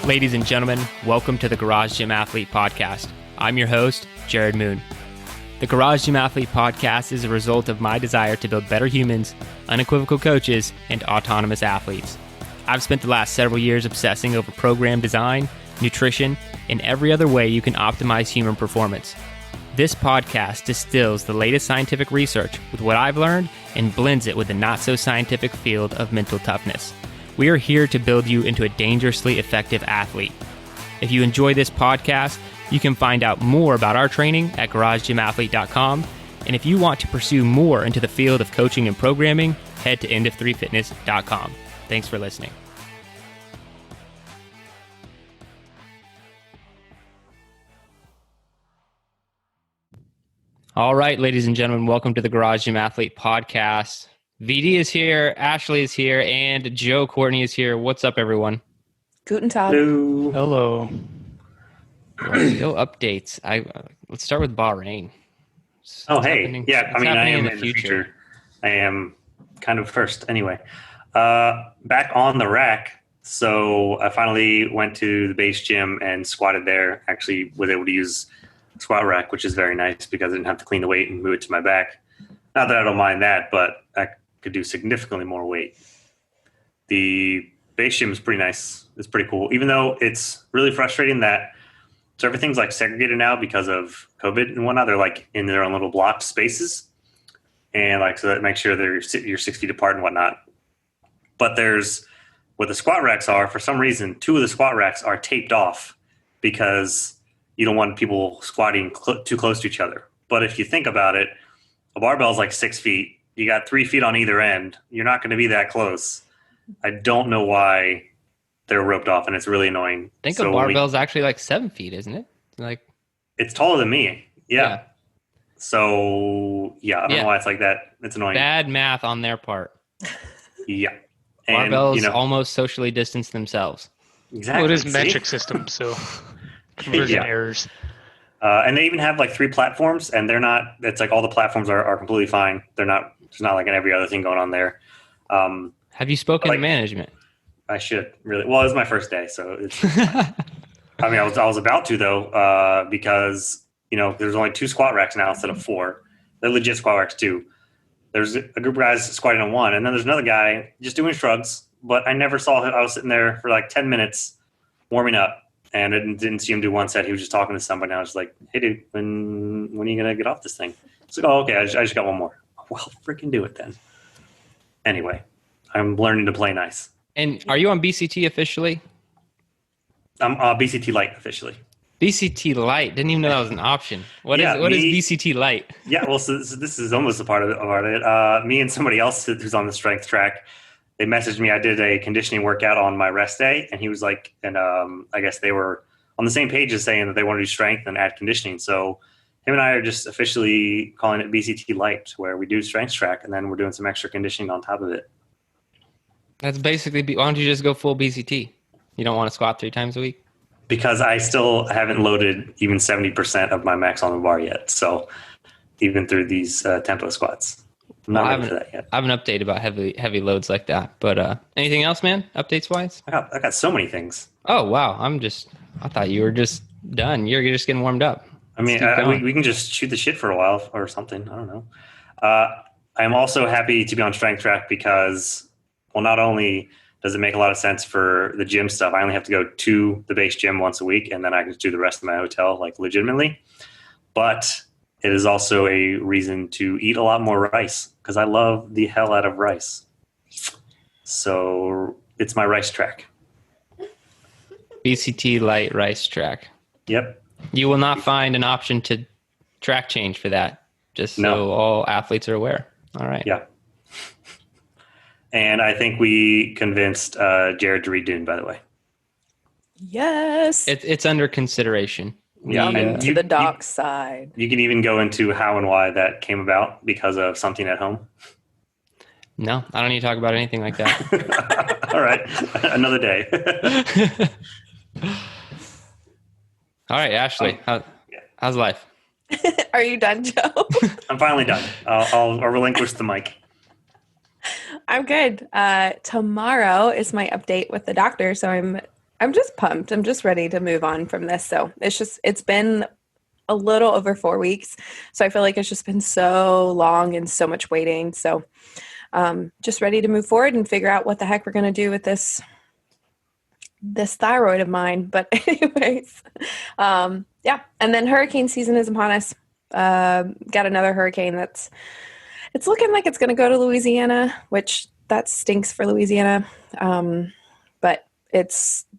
Ladies and gentlemen, welcome to the Garage Gym Athlete Podcast. I'm your host, Jared Moon. The Garage Gym Athlete Podcast is a result of my desire to build better humans, unequivocal coaches, and autonomous athletes. I've spent the last several years obsessing over program design, nutrition, and every other way you can optimize human performance. This podcast distills the latest scientific research with what I've learned and blends it with the not-so-scientific field of mental toughness. We are here to build you into a dangerously effective athlete. If you enjoy this podcast, you can find out more about our training at garagegymathlete.com. And if you want to pursue more into the field of coaching and programming, head to endof3fitness.com. Thanks for listening. All right, ladies and gentlemen, welcome to the Garage Gym Athlete Podcast. VD is here, Ashley is here, and Joe Courtney is here. What's up, everyone? Guten Tag. Hello. No updates. Let's start with Bahrain. Yeah. I mean, I am in the future. I am kind of first anyway. Back on the rack. So I finally went to the base gym and squatted there. Actually was able to use squat rack, which is very nice because I didn't have to clean the weight and move it to my back. Not that I don't mind that, but I could do significantly more weight. The base gym is pretty nice. It's pretty cool, even though it's really frustrating that so everything's like segregated now because of COVID and whatnot. They're like in their own little blocked spaces, and like so that makes sure you're 6 feet apart and whatnot. But there's what the squat racks are. For some reason, 2 of the squat racks are taped off because you don't want people squatting too close to each other. But if you think about it, a barbell is like 6 feet. You got 3 feet on either end. You're not going to be that close. I don't know why they're roped off, and it's really annoying. I think a barbell is actually like 7 feet, isn't it? Like it's taller than me. Yeah. So I don't know why it's like that. It's annoying. Bad math on their part. Yeah. And, barbells almost socially distance themselves. Exactly. Well, it is metric system, so conversion errors. And they even have like 3 platforms, and they're not. It's like all the platforms are completely fine. They're not. There's not like every other thing going on there. Have you spoken to management? I should really. Well, it's my first day, so it's. I mean, I was about to though, because there's only 2 squat racks now instead of 4. They're legit squat racks too. There's a group of guys squatting on 1, and then there's another guy just doing shrugs. But I never saw him. I was sitting there for like 10 minutes warming up, and I didn't see him do one set. He was just talking to somebody. And I was like, "Hey, dude, when are you gonna get off this thing?" He's like, "Oh, okay. I just got one more." Well, freaking do it then. Anyway, I'm learning to play nice. And are you on BCT officially? I'm BCT Lite officially. BCT Lite? Didn't even know that was an option. What is BCT Lite? Yeah, well, so this is almost a part of it. Me and somebody else who's on the strength track, they messaged me. I did a conditioning workout on my rest day, and he was like, and I guess they were on the same page as saying that they want to do strength and add conditioning. So him and I are just officially calling it BCT Lite, where we do strength track, and then we're doing some extra conditioning on top of it. That's basically, why don't you just go full BCT? You don't want to squat 3 times a week? Because I still haven't loaded even 70% of my max on the bar yet. So even through these tempo squats, I'm not ready for that yet. I have an update about heavy loads like that. But anything else, man? Updates wise? I got so many things. Oh, wow. I thought you were just done. You're just getting warmed up. I mean, we can just shoot the shit for a while or something. I don't know. I'm also happy to be on strength track because, well, not only does it make a lot of sense for the gym stuff, I only have to go to the base gym once a week, and then I can do the rest of my hotel, like legitimately. But it is also a reason to eat a lot more rice because I love the hell out of rice. So it's my rice track. BCT Lite rice track. Yep. You will not find an option to track change for that, just so all athletes are aware. All right. Yeah. And I think we convinced Jared to read Dune, by the way. Yes. It's under consideration. To the dark side. You can even go into how and why that came about because of something at home. No, I don't need to talk about anything like that. All right. Another day. All right, Ashley, how's life? Are you done, Joe? I'm finally done. I'll relinquish the mic. I'm good. Tomorrow is my update with the doctor, so I'm I'm just pumped. I'm just ready to move on from this. So it's been a little over 4 weeks. So I feel like it's just been so long and so much waiting. So just ready to move forward and figure out what the heck we're going to do with this thyroid of mine. But anyways, yeah. And then hurricane season is upon us. Got another hurricane it's looking like it's going to go to Louisiana, which that stinks for Louisiana. But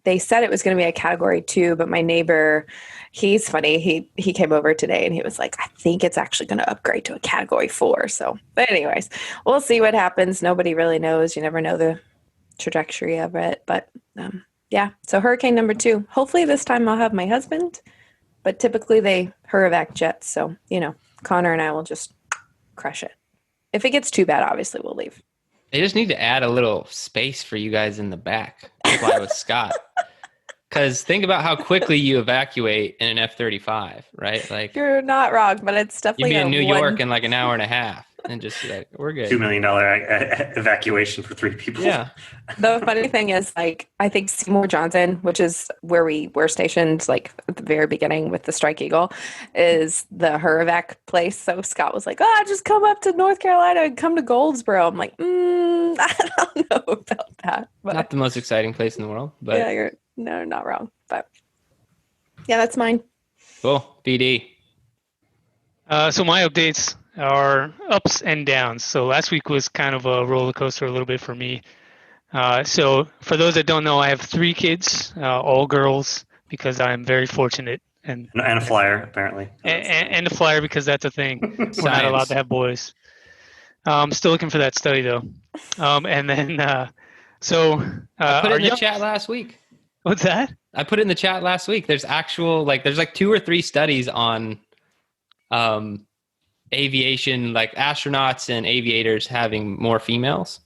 they said it was going to be a category 2, but my neighbor, he's funny. He came over today and he was like, I think it's actually going to upgrade to a category 4. So, but anyways, we'll see what happens. Nobody really knows. You never know the trajectory of it, but, yeah. So hurricane number 2, hopefully this time I'll have my husband, but typically they hurrivac jets. So, Connor and I will just crush it. If it gets too bad, obviously we'll leave. They just need to add a little space for you guys in the back to fly with Scott. Because think about how quickly you evacuate in an F-35, right? Like, you're not wrong, but it's definitely you'd be in New York in like an hour and a half and just like, we're good. $2 million evacuation for 3 people. Yeah. The funny thing is, like, I think Seymour Johnson, which is where we were stationed, like at the very beginning with the Strike Eagle, is the Hurrivac place. So Scott was like, just come up to North Carolina and come to Goldsboro. I'm like, I don't know about that. But not the most exciting place in the world, but yeah, you're not wrong. But yeah, that's mine. Cool. BD. So my updates are ups and downs. So last week was kind of a roller coaster a little bit for me. So for those that don't know, I have 3 kids, all girls, because I'm very fortunate. And a flyer, apparently. And a flyer, because that's a thing. We're not allowed to have boys. I'm still looking for that study, though. And then, I put it in the chat last week. What's that? I put it in the chat last week. There's there's like 2 or 3 studies on aviation, like astronauts and aviators having more females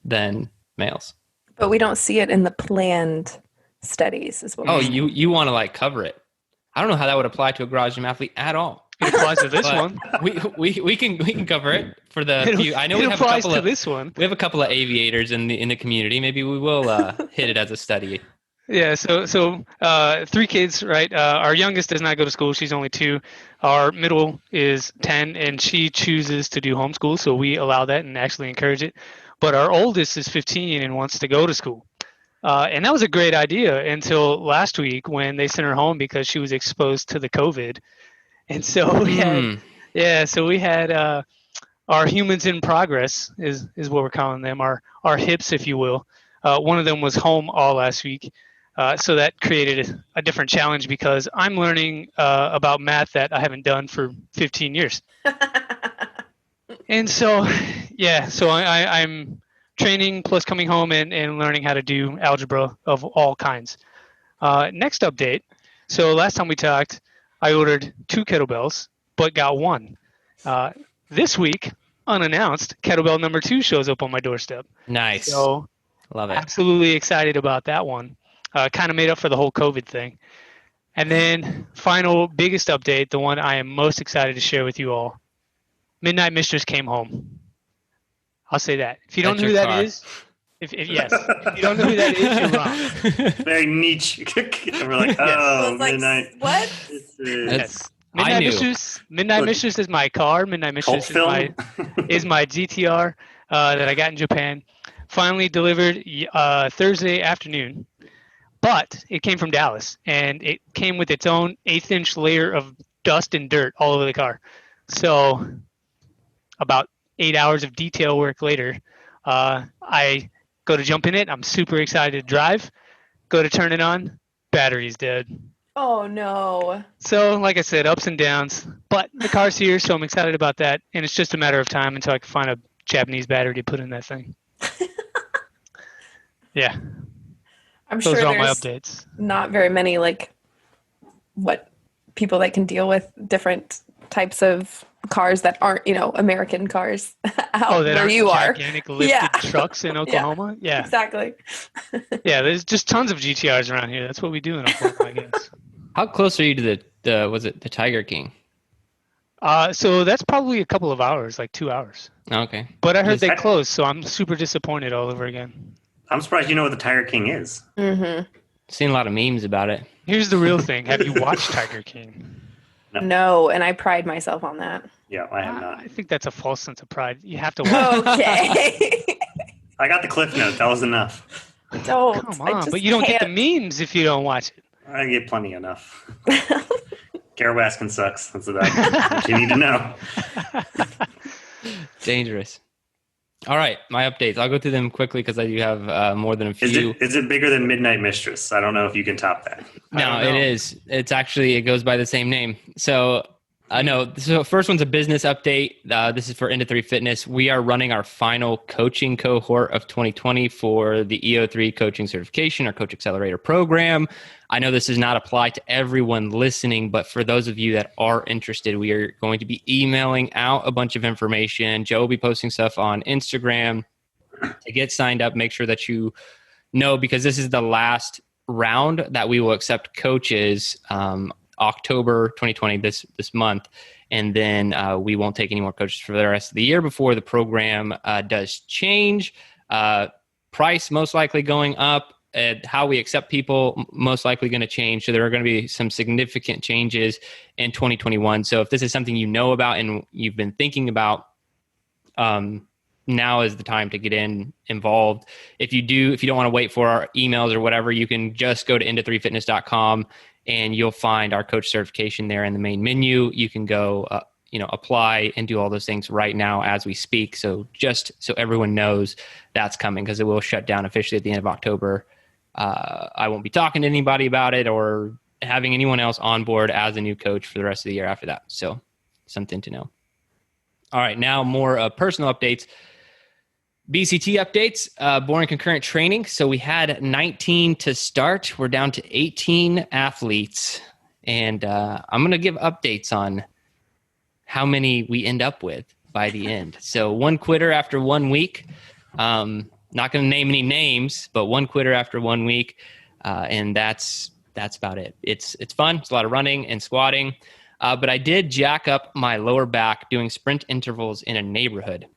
than males. But we don't see it in the planned studies as well. Oh, you want to like cover it. I don't know how that would apply to a garage gym athlete at all. It applies to this one. We can cover it for the few. I know we have this one. We have a couple of aviators in the community. Maybe we will hit it as a study. Yeah, so 3 kids, right? Our youngest does not go to school. She's only 2. Our middle is 10, and she chooses to do homeschool, so we allow that and actually encourage it. But our oldest is 15 and wants to go to school. And that was a great idea until last week when they sent her home because she was exposed to the COVID. And so we had our humans in progress is what we're calling them, our hips, if you will. One of them was home all last week. So that created a different challenge because I'm learning about math that I haven't done for 15 years. And so, I'm training plus coming home and learning how to do algebra of all kinds. Next update. So last time we talked, I ordered 2 kettlebells, but got 1. This week, unannounced, kettlebell number 2 shows up on my doorstep. Nice. So love it. Absolutely excited about that one. Kind of made up for the whole COVID thing. And then final biggest update, the one I am most excited to share with you all. Midnight Mistress came home. I'll say that. If you don't know who that is, if you don't know who that is, you're wrong. Very niche. We're like, Midnight. What? Yes. Midnight Mistress is my car. Midnight Mistress is my GTR that I got in Japan. Finally delivered Thursday afternoon. But it came from Dallas, and it came with its own 1/8-inch layer of dust and dirt all over the car. So about 8 hours of detail work later, I go to jump in it. I'm super excited to drive. Go to turn it on. Battery's dead. Oh, no. So, like I said, ups and downs. But the car's here, so I'm excited about that. And it's just a matter of time until I can find a Japanese battery to put in that thing. Yeah. I'm Those sure are all my there's updates. not very many, people that can deal with different types of cars that aren't, American cars out where you are. Gigantic lifted trucks in Oklahoma? Yeah. Exactly. Yeah, there's just tons of GTRs around here. That's what we do in Oklahoma, I guess. How close are you to the Tiger King? So that's probably a couple of hours, like 2 hours. Okay. But I heard they closed, so I'm super disappointed all over again. I'm surprised you know what the Tiger King is. Mm-hmm. Seen a lot of memes about it. Here's the real thing. Have you watched Tiger King? No, and I pride myself on that. Yeah, I have not. I think that's a false sense of pride. You have to watch. Okay. I got the cliff note. That was enough. Don't. Come on, but you don't get the memes if you don't watch it. I get plenty enough. Carol Baskin sucks. That's about what you need to know. Dangerous. All right, my updates. I'll go through them quickly because I do have more than a few. Is it bigger than Midnight Mistress? I don't know if you can top that. No, it is. It's actually, it goes by the same name. So no. So first one's a business update. This is for Into 3 Fitness. We are running our final coaching cohort of 2020 for the EO3 coaching certification, our Coach Accelerator program. I know this does not apply to everyone listening, but for those of you that are interested, we are going to be emailing out a bunch of information. Joe will be posting stuff on Instagram. To get signed up, make sure that you know, because this is the last round that we will accept coaches, October 2020, this month. And then we won't take any more coaches for the rest of the year before the program does change. Price most likely going up. How we accept people most likely going to change. So there are going to be some significant changes in 2021. So if this is something you know about and you've been thinking about, now is the time to get involved. If you don't want to wait for our emails or whatever, you can just go to into3fitness.com and you'll find our coach certification there in the main menu. You can go, apply and do all those things right now as we speak. So just so everyone knows that's coming, because it will shut down officially at the end of October. I won't be talking to anybody about it or having anyone else on board as a new coach for the rest of the year after that. So something to know. All right, now more personal updates. BCT updates, boring concurrent training. So we had 19 to start. We're down to 18 athletes. And I'm going to give updates on how many we end up with by the end. So one quitter after 1 week. Not going to name any names, but one quitter after 1 week. And that's about it. It's fun. It's a lot of running and squatting. But I did jack up my lower back doing sprint intervals in a neighborhood.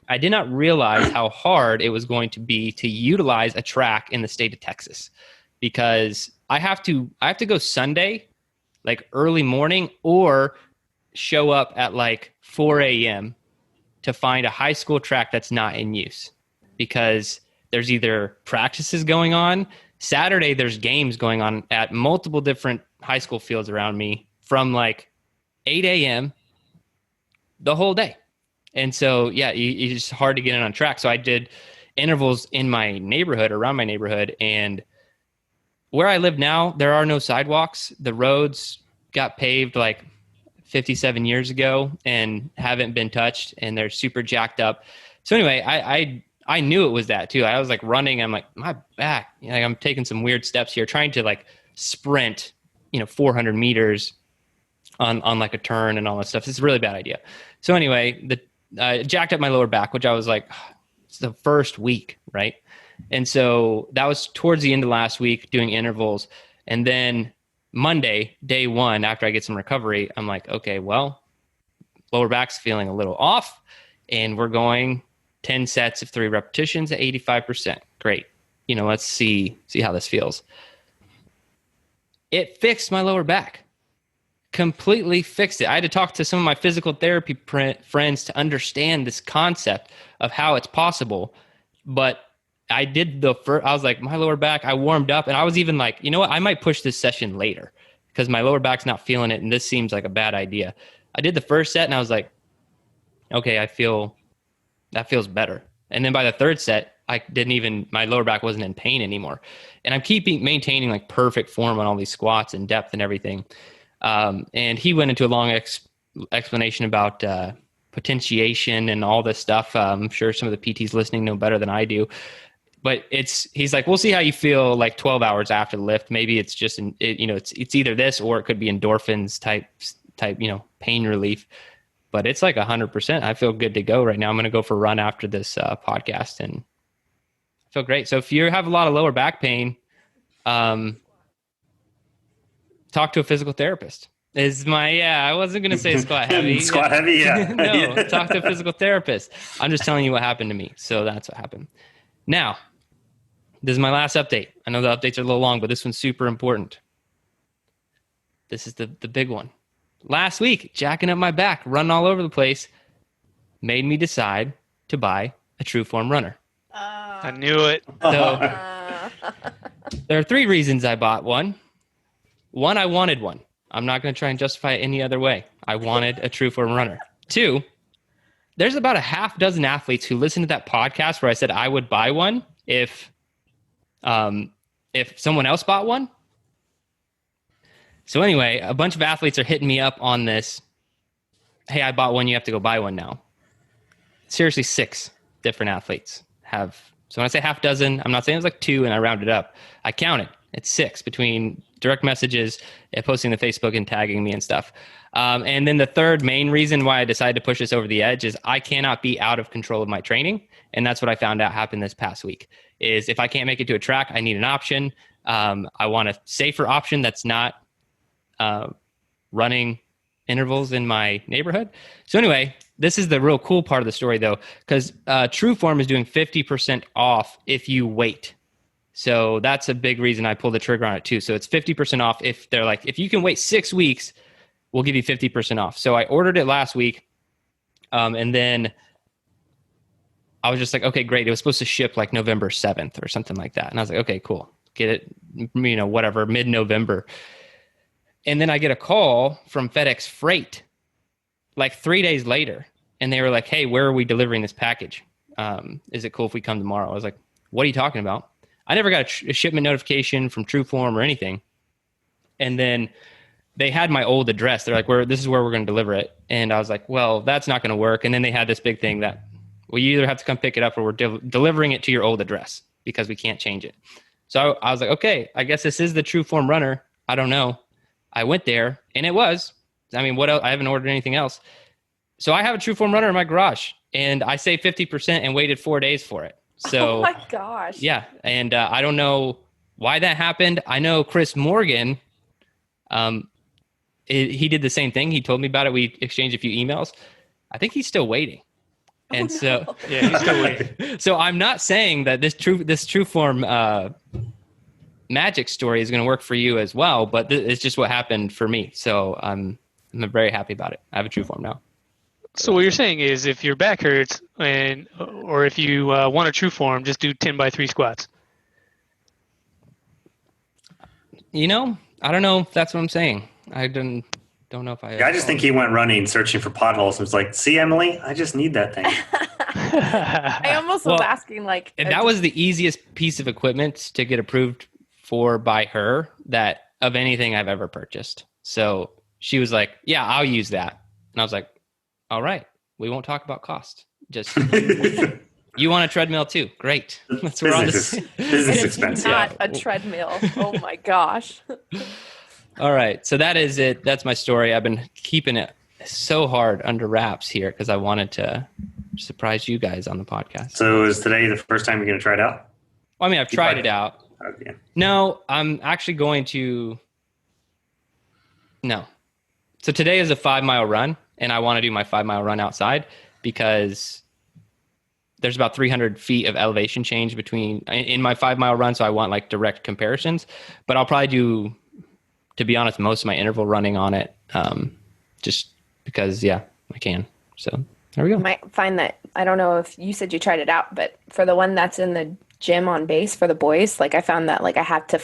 I did not realize how hard it was going to be to utilize a track in the state of Texas, because I have to go Sunday, like early morning, or show up at like 4 a.m. to find a high school track that's not in use, because there's either practices going on. Saturday, there's games going on at multiple different high school fields around me from like 8 a.m. the whole day. And so, yeah, it's just hard to get in on track. So I did intervals in my neighborhood, around my neighborhood. And where I live now, there are no sidewalks. The roads got paved like 57 years ago and haven't been touched, and they're super jacked up. So anyway, I knew it was that too. I was like running. I'm like, my back, I'm taking some weird steps here, trying to like sprint, 400 meters on like a turn and all that stuff. It's a really bad idea. So anyway, jacked up my lower back, which I was like, it's the first week, right? And so that was towards the end of last week doing intervals. And then Monday, day one, after I get some recovery, I'm like, okay, well, lower back's feeling a little off, and we're going 10 sets of 3 repetitions at 85%. Great. Let's see how this feels. It fixed my lower back. Completely fixed it. I had to talk to some of my physical therapy friends to understand this concept of how it's possible. But I did I was like, my lower back, I warmed up, and I was even like, you know what, I might push this session later because my lower back's not feeling it, and this seems like a bad idea. I did the first set, and I was like, okay, that feels better. And then by the third set, my lower back wasn't in pain anymore. And I'm maintaining like perfect form on all these squats and depth and everything. And he went into a long explanation about potentiation and all this stuff. I'm sure some of the PTs listening know better than I do. But he's like, we'll see how you feel like 12 hours after the lift. Maybe it's just, it's either this or it could be endorphins type, pain relief. But it's like 100%. I feel good to go right now. I'm going to go for a run after this podcast, and I feel great. So if you have a lot of lower back pain, talk to a physical therapist. I wasn't going to say squat heavy. Squat heavy, yeah. No, talk to a physical therapist. I'm just telling you what happened to me. So that's what happened. Now, This is my last update. I know the updates are a little long, but this one's super important. This is the big one. Last week, jacking up my back, running all over the place, made me decide to buy a Trueform runner. I knew it. So there are 3 reasons I bought one. One, I wanted one. I'm not going to try and justify it any other way. I wanted a Trueform runner. 2, there's about a half dozen athletes who listened to that podcast where I said I would buy one if someone else bought one. So anyway, a bunch of athletes are hitting me up on this. Hey, I bought one. You have to go buy one now. Seriously, 6 different athletes have. So when I say half dozen, I'm not saying it was like 2 and I rounded up. I counted. It's 6 between direct messages, posting to Facebook and tagging me and stuff. And then the third main reason why I decided to push this over the edge is I cannot be out of control of my training. And that's what I found out happened this past week is if I can't make it to a track, I need an option. I want a safer option that's not running intervals in my neighborhood. So anyway, this is the real cool part of the story though, because Trueform is doing 50% off if you wait. So that's a big reason I pulled the trigger on it too. So it's 50% off if they're like, if you can wait 6 weeks, we'll give you 50% off. So I ordered it last week. And then I was just like, okay, great. It was supposed to ship like November 7th or something like that. And I was like, okay, cool. Get it, whatever, mid-November. And then I get a call from FedEx Freight like 3 days later. And they were like, hey, where are we delivering this package? Is it cool if we come tomorrow? I was like, what are you talking about? I never got a shipment notification from Trueform or anything. And then they had my old address. They're like, this is where we're going to deliver it. And I was like, well, that's not going to work. And then they had this big thing that, well, you either have to come pick it up or we're delivering it to your old address because we can't change it. So I was like, okay, I guess this is the Trueform runner. I don't know. I went there and it was. I mean, what else? I haven't ordered anything else. So I have a Trueform runner in my garage and I saved 50% and waited 4 days for it. So, oh my gosh. Yeah. And I don't know why that happened. I know Chris Morgan, he did the same thing. He told me about it. We exchanged a few emails. I think he's still waiting. And so, yeah, he's still waiting. So I'm not saying that this Trueform magic story is going to work for you as well, but it's just what happened for me. So I'm very happy about it. I have a Trueform now. So what you're saying is if your back hurts or if you want a Trueform, just do 10 by 3 squats. You know, I don't know if that's what I'm saying. I don't know if I... Yeah, I just think he went running, searching for potholes. And was like, see, Emily, I just need that thing. I almost was asking like... If that was the easiest piece of equipment to get approved for by her that of anything I've ever purchased. So she was like, yeah, I'll use that. And I was like, all right, we won't talk about cost. Just... You want a treadmill too? Great. Let's business expense. Not a treadmill. Oh my gosh. All right. So that is it. That's my story. I've been keeping it so hard under wraps here because I wanted to surprise you guys on the podcast. So is today the first time you're going to try it out? Well, I mean, I've tried it out. Okay. No, I'm actually going to. No. So today is a 5-mile run, and I want to do my 5-mile run outside because there's about 300 feet of elevation change in my 5-mile run. So I want like direct comparisons, but I'll probably do, to be honest, most of my interval running on it. Just because, I can. So there we go. You might find that, I don't know if you said you tried it out, but for the one that's in the gym on base for the boys, like I found that like I have to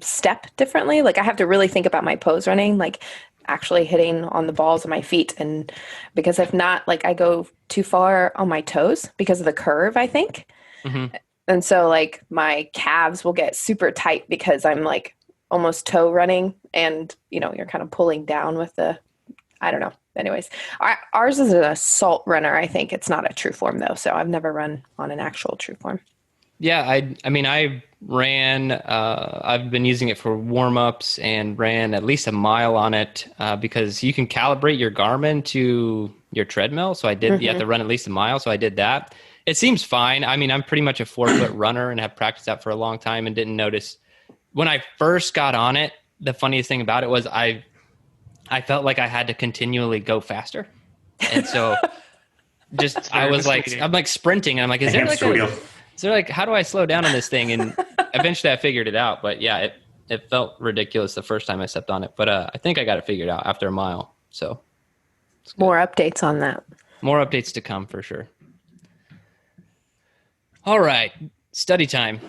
step differently. Like I have to really think about my pose running, like actually hitting on the balls of my feet. And because if not, like I go too far on my toes because of the curve, I think. Mm-hmm. And so like my calves will get super tight because I'm like almost toe running and, you're kind of pulling down with I don't know. Anyways, ours is an assault runner. I think it's not a Trueform though. So I've never run on an actual Trueform. Yeah. I mean, I ran, I've been using it for warm-ups and ran at least a mile on it because you can calibrate your Garmin to your treadmill. So I did, You have to run at least a mile. So I did that. It seems fine. I mean, I'm pretty much a 4-foot runner and have practiced that for a long time and didn't notice. When I first got on it, the funniest thing about it was I felt like I had to continually go faster. And so I was like, I'm like sprinting. And I'm like, is there like So like, how do I slow down on this thing? And eventually I figured it out, but yeah, it felt ridiculous the first time I stepped on it, but I think I got it figured out after a mile. So more updates on that. More updates to come for sure. All right, study time.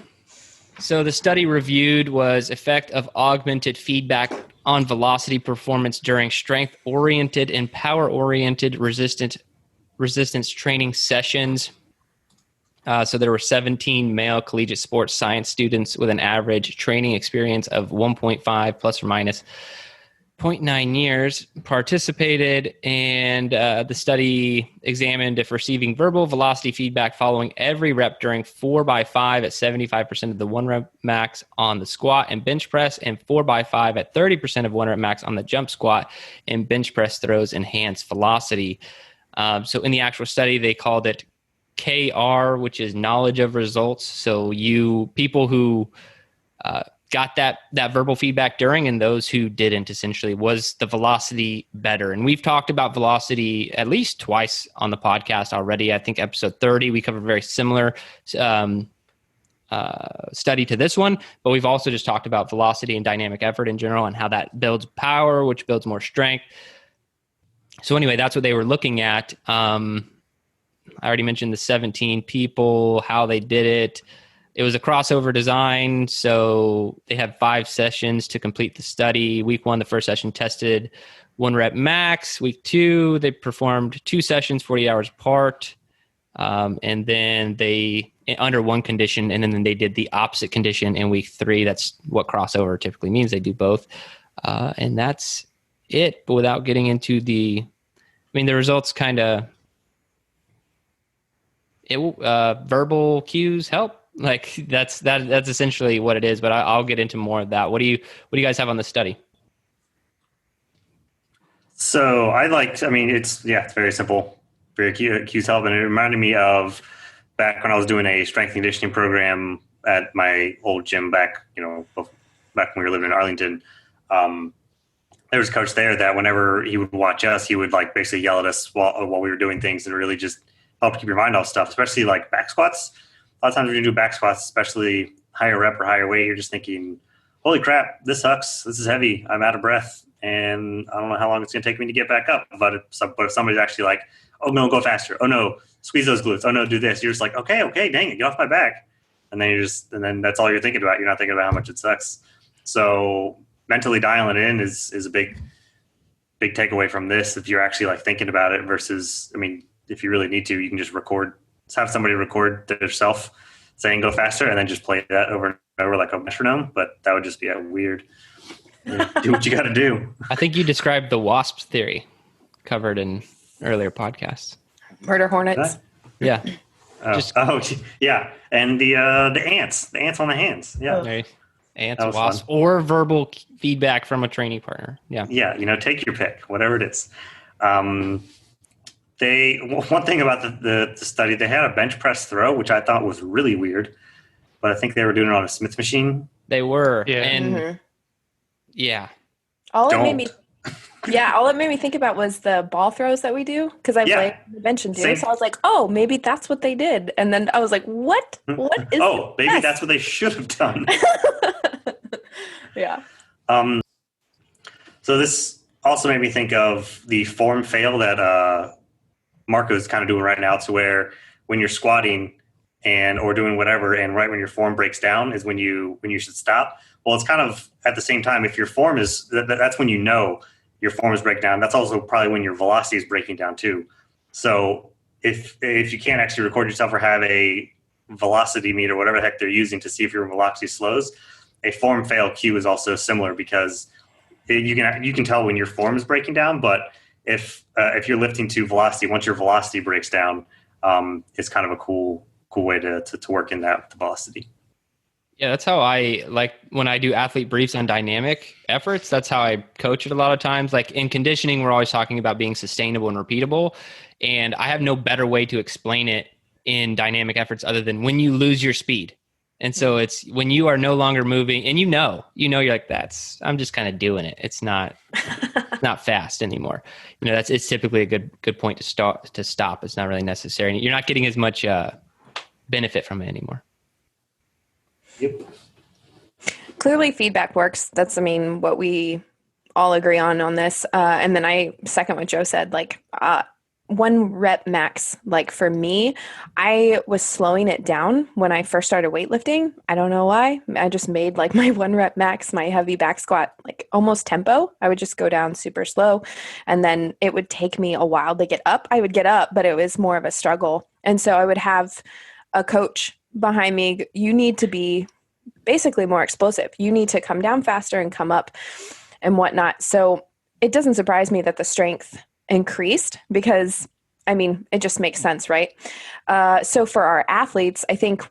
So the study reviewed was effect of augmented feedback on velocity performance during strength-oriented and power-oriented resistance training sessions. So there were 17 male collegiate sports science students with an average training experience of 1.5 plus or minus 0.9 years participated, and the study examined if receiving verbal velocity feedback following every rep during 4x5 at 75% of the 1 rep max on the squat and bench press, and 4x5 at 30% of 1 rep max on the jump squat and bench press throws enhanced velocity. So in the actual study, they called it KR, which is knowledge of results. So people who got that verbal feedback during, and those who didn't, essentially, was the velocity better? And we've talked about velocity at least twice on the podcast already. I think episode 30, we covered a very similar study to this one, but we've also just talked about velocity and dynamic effort in general and how that builds power, which builds more strength. So anyway, that's what they were looking at. I already mentioned the 17 people, how they did it. It was a crossover design, so they had 5 sessions to complete the study. Week 1, the first session tested 1 rep max. Week 2, they performed 2 sessions, 48 hours apart, and then they under one condition, and then they did the opposite condition in week 3. That's what crossover typically means. They do both, and that's it. But without getting into the results kind of verbal cues help. Like that's essentially what it is, but I'll get into more of that. What do you guys have on the study? So it's very simple, very cues help. And it reminded me of back when I was doing a strength and conditioning program at my old gym back when we were living in Arlington. There was a coach there that whenever he would watch us, he would like basically yell at us while we were doing things, and really just help keep your mind off stuff, especially like back squats. A lot of times when you do back squats, especially higher rep or higher weight, you're just thinking, holy crap, this sucks. This is heavy. I'm out of breath, and I don't know how long it's going to take me to get back up. But if somebody's actually like, oh, no, go faster. Oh, no, squeeze those glutes. Oh, no, do this. You're just like, okay, dang it, get off my back. And then that's all you're thinking about. You're not thinking about how much it sucks. So mentally dialing it in is a big takeaway from this. If you're actually like thinking about it versus, if you really need to, you can just have somebody record themselves saying go faster and then just play that over and over like a metronome. But that would just be a weird, do what you got to do. I think you described the WASP theory covered in earlier podcasts. Murder hornets. Yeah. Yeah. And the ants on the hands. Yeah. Right. Ants, wasps, or verbal feedback from a training partner. Yeah. Yeah. Take your pick, whatever it is. One thing about the study, they had a bench press throw, which I thought was really weird, but I think they were doing it on a Smith machine. They were. Yeah. And yeah. All it made me think about was the ball throws that we do, because I've played the bench and do. So I was like, oh, maybe that's what they did. And then I was like, what? What is maybe that's what they should have done. Yeah. So this also made me think of the form fail that Marco's kind of doing right now, to where when you're squatting or doing whatever, and right when your form breaks down is when you should stop. Well, it's kind of at the same time, if your form is, that's when your form is breaking down. That's also probably when your velocity is breaking down too. So if you can't actually record yourself or have a velocity meter, whatever the heck they're using to see if your velocity slows, a form fail cue is also similar, because you can tell when your form is breaking down. But if you're lifting to velocity, once your velocity breaks down, it's kind of a cool way to work in that with the velocity. Yeah, that's how I like when I do athlete briefs on dynamic efforts. That's how I coach it a lot of times. Like in conditioning, we're always talking about being sustainable and repeatable. And I have no better way to explain it in dynamic efforts other than when you lose your speed. And so it's when you are no longer moving, and you're like, I'm just kind of doing it. It's not fast anymore. It's typically a good point to stop. It's not really necessary. You're not getting as much benefit from it anymore. Yep. Clearly feedback works. That's, what we all agree on this. And then I second what Joe said, like, 1 rep max. Like for me, I was slowing it down when I first started weightlifting. I don't know why. I just made like my 1 rep max, my heavy back squat, like almost tempo. I would just go down super slow. And then it would take me a while to get up. I would get up, but it was more of a struggle. And so I would have a coach behind me. You need to be basically more explosive. You need to come down faster and come up and whatnot. So it doesn't surprise me that the strength increased because, it just makes sense, right? So for our athletes, I think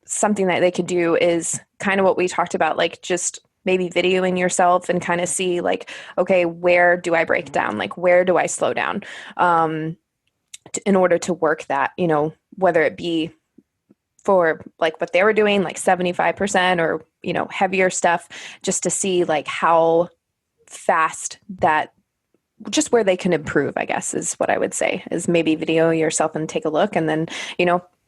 something that they could do is kind of what we talked about, like just maybe videoing yourself and kind of see like, okay, where do I break down? Like, where do I slow down in order to work that, whether it be for like what they were doing, like 75% or, heavier stuff, just to see like how fast that, just where they can improve, I guess, is what I would say, is maybe video yourself and take a look. And then,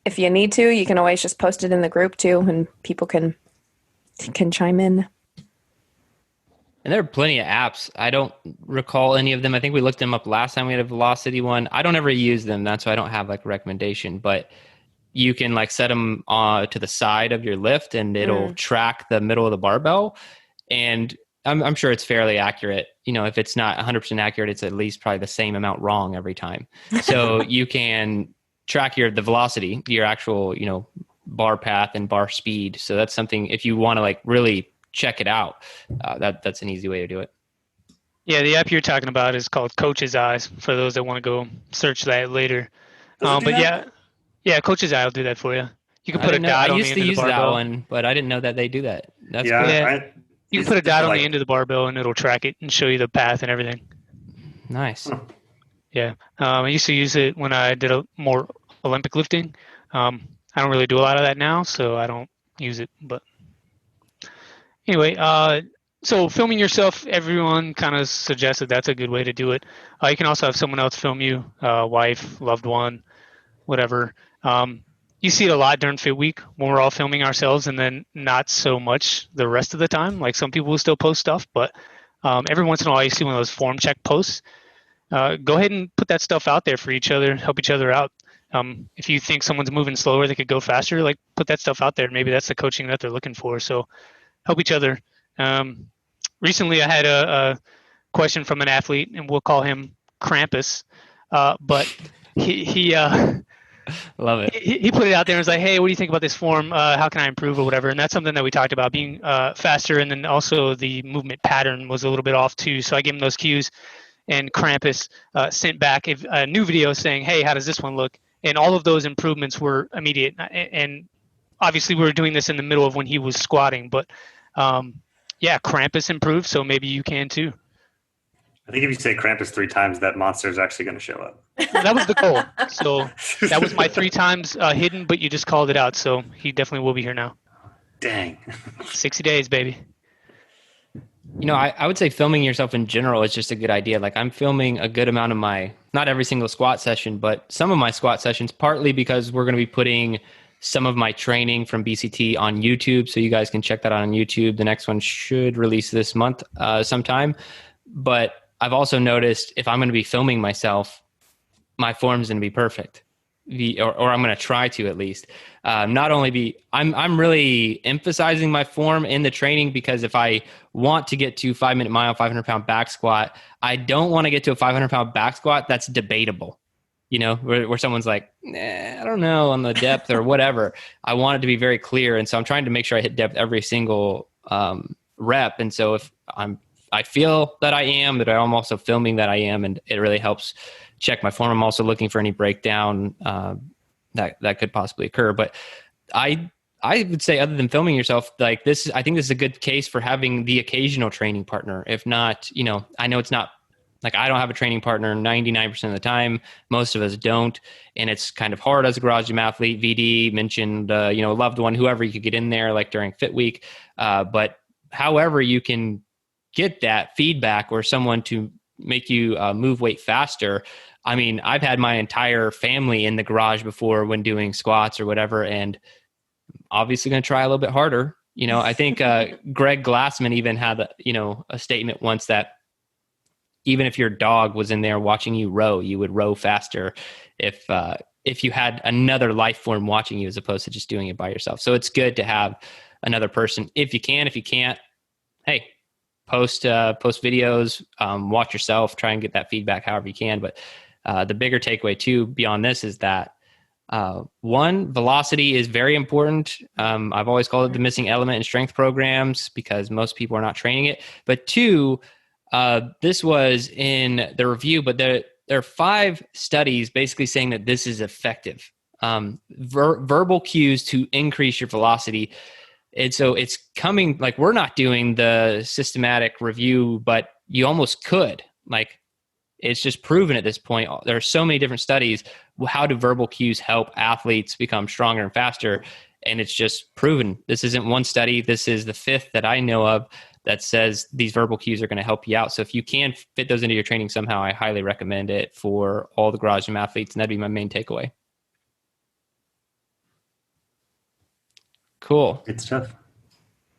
if you need to, you can always just post it in the group too, and people can chime in. And there are plenty of apps. I don't recall any of them. I think we looked them up last time we had a velocity one. I don't ever use them. That's why I don't have like a recommendation, but you can like set them to the side of your lift and it'll track the middle of the barbell. And I'm sure it's fairly accurate. If it's not 100% accurate, it's at least probably the same amount wrong every time. So you can track the velocity, your actual, bar path and bar speed. So that's something, if you want to like really check it out, that's an easy way to do it. Yeah, the app you're talking about is called Coach's Eyes, for those that want to go search that later. Yeah, Coach's Eye will do that for you. You can put a dot on the end of the barbell. I used to use that one, but I didn't know that they do that. That's cool. You can put a dot on the end of the barbell and it'll track it and show you the path and everything. Nice. Yeah. I used to use it when I did more Olympic lifting. I don't really do a lot of that now, so I don't use it. But anyway, so filming yourself, everyone kind of suggested that's a good way to do it. You can also have someone else film you, wife, loved one, whatever. You see it a lot during Fit Week when we're all filming ourselves, and then not so much the rest of the time. Like some people will still post stuff, but every once in a while you see one of those form check posts. Go ahead and put that stuff out there for each other, help each other out. If you think someone's moving slower, they could go faster, like put that stuff out there. Maybe that's the coaching that they're looking for. So help each other. Recently I had a question from an athlete, and we'll call him Krampus. But he love it. He put it out there and was like, hey, what do you think about this form? How can I improve or whatever? And that's something that we talked about, being faster. And then also the movement pattern was a little bit off too. So I gave him those cues, and Krampus sent back a new video saying, hey, how does this one look? And all of those improvements were immediate. And obviously we were doing this in the middle of when he was squatting, but Krampus improved. So maybe you can too. I think if you say Krampus 3 times, that monster is actually going to show up. That was the goal. So that was my 3 times hidden, but you just called it out. So he definitely will be here now. Dang. 60 days, baby. I would say filming yourself in general is just a good idea. Like I'm filming a good amount of not every single squat session, but some of my squat sessions, partly because we're going to be putting some of my training from BCT on YouTube. So you guys can check that out on YouTube. The next one should release this month sometime. But I've also noticed if I'm going to be filming myself, my form's going to be perfect, or I'm going to try to at least. Not only I'm really emphasizing my form in the training, because if I want to get to 5-minute mile, 500-pound back squat, I don't want to get to a 500-pound back squat that's debatable. Where someone's like, I don't know on the depth or whatever. I want it to be very clear, and so I'm trying to make sure I hit depth every single rep. And so if I feel that I am, that I'm also filming that I am, and it really helps check my form. I'm also looking for any breakdown that could possibly occur. But I would say, other than filming yourself, like this, I think this is a good case for having the occasional training partner. If not, I know it's not like I don't have a training partner 99% of the time. Most of us don't. And it's kind of hard as a garage gym athlete. VD mentioned, loved one, whoever you could get in there, like during Fit Week. But however you can get that feedback or someone to make you move weight faster, I mean, I've had my entire family in the garage before when doing squats or whatever, and obviously going to try a little bit harder. I think Greg Glassman even had a statement once that even if your dog was in there watching you row, you would row faster if you had another life form watching you as opposed to just doing it by yourself. So it's good to have another person if you can. If you can't, hey, post videos, watch yourself, try and get that feedback however you can. But the bigger takeaway too beyond this is that one, velocity is very important. I've always called it the missing element in strength programs because most people are not training it. But two, this was in the review, but there are 5 studies basically saying that this is effective. Verbal cues to increase your velocity. And so it's coming, like, we're not doing the systematic review, but you almost could. Like, it's just proven at this point. There are so many different studies. How do verbal cues help athletes become stronger and faster? And it's just proven. This isn't one study. This is the 5th that I know of that says these verbal cues are going to help you out. So if you can fit those into your training somehow, I highly recommend it for all the garage gym athletes. And that'd be my main takeaway. Cool. Good stuff.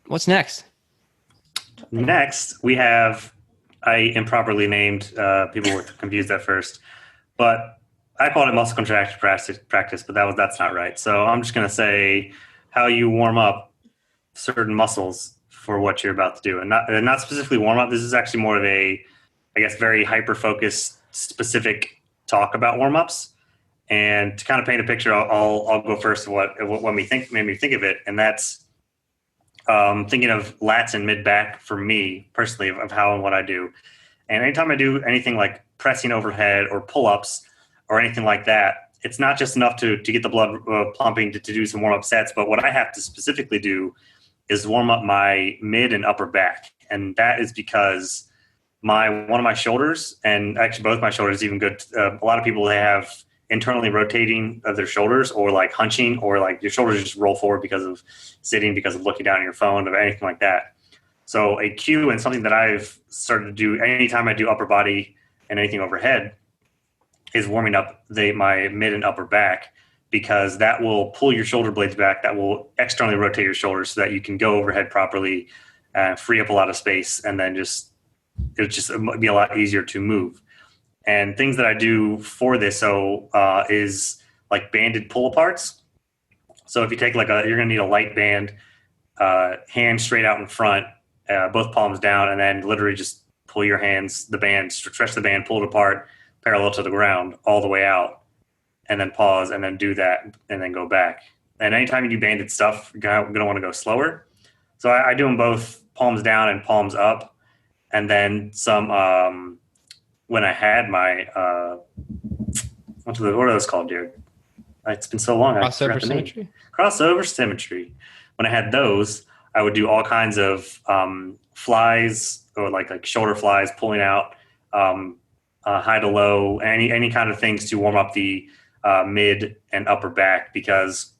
What's next? Next, we have, I improperly named, people were confused at first, but I called it muscle contraction practice, but that's not right. So I'm just going to say how you warm up certain muscles for what you're about to do, and not specifically warm up. This is actually more of a, I guess, very hyper-focused, specific talk about warm-ups. And to kind of paint a picture, I'll go first of what made me think of it, and that's thinking of lats and mid-back for me personally of how and what I do. And anytime I do anything like pressing overhead or pull-ups or anything like that, it's not just enough to get the blood pumping to do some warm-up sets, but what I have to specifically do is warm up my mid and upper back. And that is because one of my shoulders, and actually both my shoulders, even good. A lot of people, they have internally rotating of their shoulders, or like hunching, or like your shoulders just roll forward because of sitting, because of looking down at your phone, or anything like that. So a cue and something that I've started to do anytime I do upper body and anything overhead is warming up my mid and upper back, because that will pull your shoulder blades back. That will externally rotate your shoulders so that you can go overhead properly, free up a lot of space, and then it'll just be a lot easier to move. And things that I do for this is like banded pull aparts. So if you take you're going to need a light band, hand straight out in front, both palms down, and then literally just pull your hands, stretch the band, pull it apart, parallel to the ground, all the way out, and then pause, and then do that, and then go back. And anytime you do banded stuff, you're going to want to go slower. So I do them both palms down and palms up, and then some. When I had my what are those called, dude? It's been so long. Crossover symmetry. Crossover symmetry. When I had those, I would do all kinds of flies, or like shoulder flies, pulling out, high to low, any kind of things to warm up the mid and upper back, because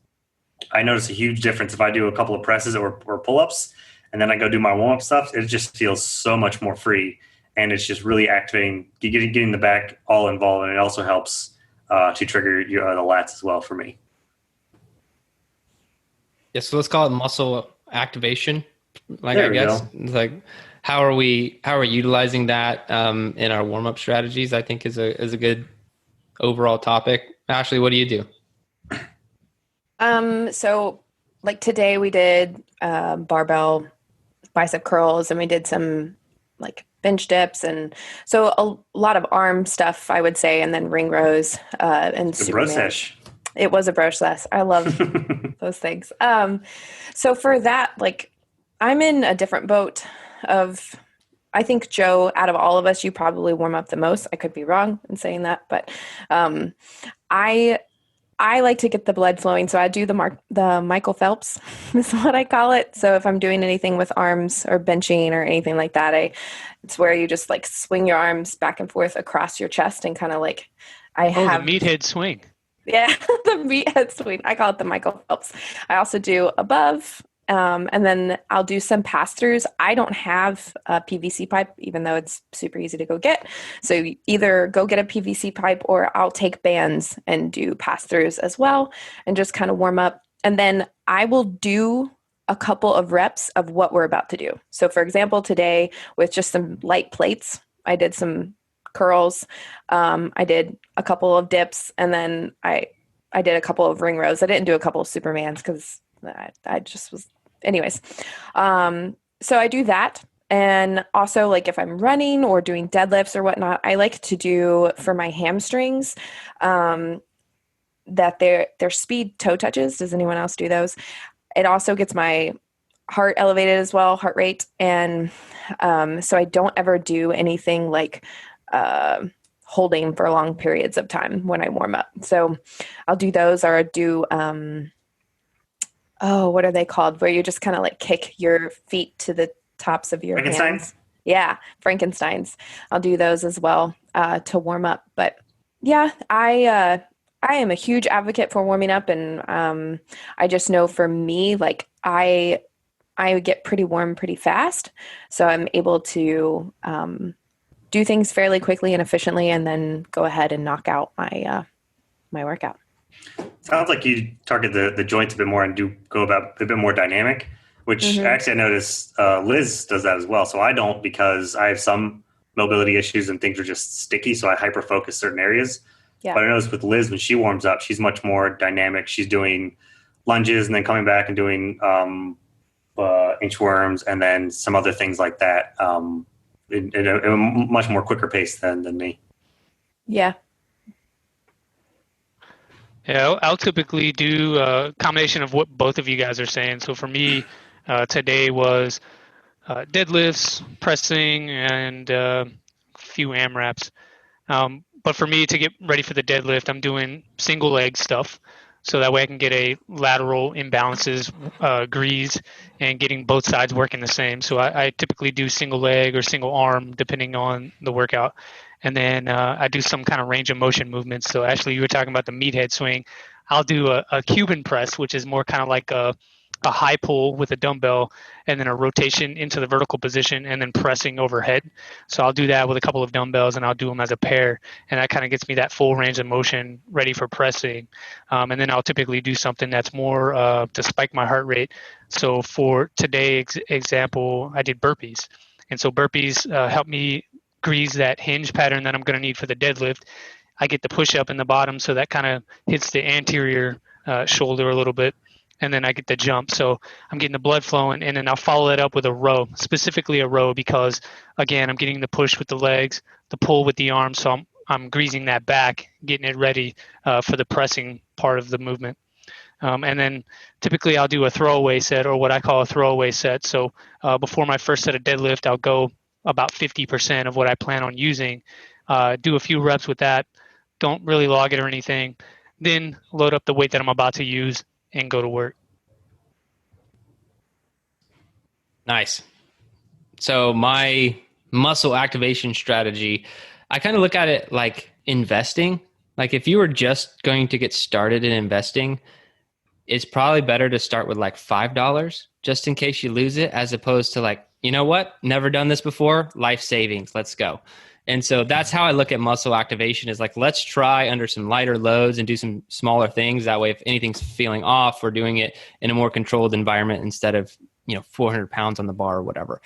I notice a huge difference if I do a couple of presses or pull-ups and then I go do my warm-up stuff. It just feels so much more free, and it's just really activating, getting the back all involved, and it also helps to trigger the lats as well for me. Yeah, so let's call it muscle activation. I guess like how are we utilizing that in our warm-up strategies, I think is a good overall topic. Ashley, what do you do? So like today we did barbell bicep curls, and we did some like bench dips, and so a lot of arm stuff, I would say, and then ring rows and Superman. Sesh. It was a bro sesh. I love those things. So for that, like, I'm in a different boat of, I think, Joe, out of all of us, you probably warm up the most. I could be wrong in saying that, but I like to get the blood flowing. So I do the Michael Phelps is what I call it. So if I'm doing anything with arms or benching or anything like that, it's where you just like swing your arms back and forth across your chest and kind of like, the meathead swing. Yeah, the meathead swing. I call it the Michael Phelps. I also do above And then I'll do some pass-throughs. I don't have a PVC pipe, even though it's super easy to go get. So you either go get a PVC pipe, or I'll take bands and do pass-throughs as well and just kind of warm up. And then I will do a couple of reps of what we're about to do. So for example, today with just some light plates, I did some curls. I did a couple of dips, and then I did a couple of ring rows. I didn't do a couple of Supermans because I just was, anyways. So I do that. And also, like, if I'm running or doing deadlifts or whatnot, I like to do for my hamstrings, that they're speed toe touches. Does anyone else do those? It also gets my heart elevated as well, heart rate. And so I don't ever do anything like holding for long periods of time when I warm up. So I'll do those, or do, what are they called? Where you just kind of like kick your feet to the tops of your hands. Yeah, Frankensteins. I'll do those as well to warm up. But yeah, I am a huge advocate for warming up, and I just know for me, like I get pretty warm pretty fast, so I'm able to do things fairly quickly and efficiently, and then go ahead and knock out my my workout. Sounds like you target the joints a bit more and do go about a bit more dynamic, which actually I noticed Liz does that as well. So I don't, because I have some mobility issues and things are just sticky, so I hyper focus certain areas. Yeah. But I noticed with Liz, when she warms up, she's much more dynamic. She's doing lunges and then coming back and doing inchworms and then some other things like that in a much more quicker pace than me. Yeah. Yeah, I'll typically do a combination of what both of you guys are saying. So for me, today was deadlifts, pressing, and a few AMRAPs. But for me to get ready for the deadlift, I'm doing single leg stuff. So that way I can get a lateral imbalances grease and getting both sides working the same. So I typically do single leg or single arm depending on the workout. And then I do some kind of range of motion movements. So actually you were talking about the meathead swing. I'll do a Cuban press, which is more kind of like a high pull with a dumbbell and then a rotation into the vertical position and then pressing overhead. So I'll do that with a couple of dumbbells and I'll do them as a pair. And that kind of gets me that full range of motion ready for pressing. And then I'll typically do something that's more to spike my heart rate. So for today's example, I did burpees. And so burpees help me grease that hinge pattern that I'm going to need for the deadlift. I get the push up in the bottom, so that kind of hits the anterior shoulder a little bit. And then I get the jump. So I'm getting the blood flowing, and then I'll follow that up with a row, specifically a row, because again, I'm getting the push with the legs, the pull with the arms. So I'm greasing that back, getting it ready for the pressing part of the movement. And then typically I'll do a throwaway set, or what I call a throwaway set. So before my first set of deadlift, I'll go about 50% of what I plan on using, do a few reps with that, don't really log it or anything, then load up the weight that I'm about to use and go to work. Nice. So my muscle activation strategy, I kind of look at it like investing. Like if you were just going to get started in investing, it's probably better to start with like $5 just in case you lose it, as opposed to like, you know what, never done this before, life savings, let's go. And so that's how I look at muscle activation, is like, let's try under some lighter loads and do some smaller things. That way, if anything's feeling off, we're doing it in a more controlled environment instead of, 400 pounds on the bar or whatever.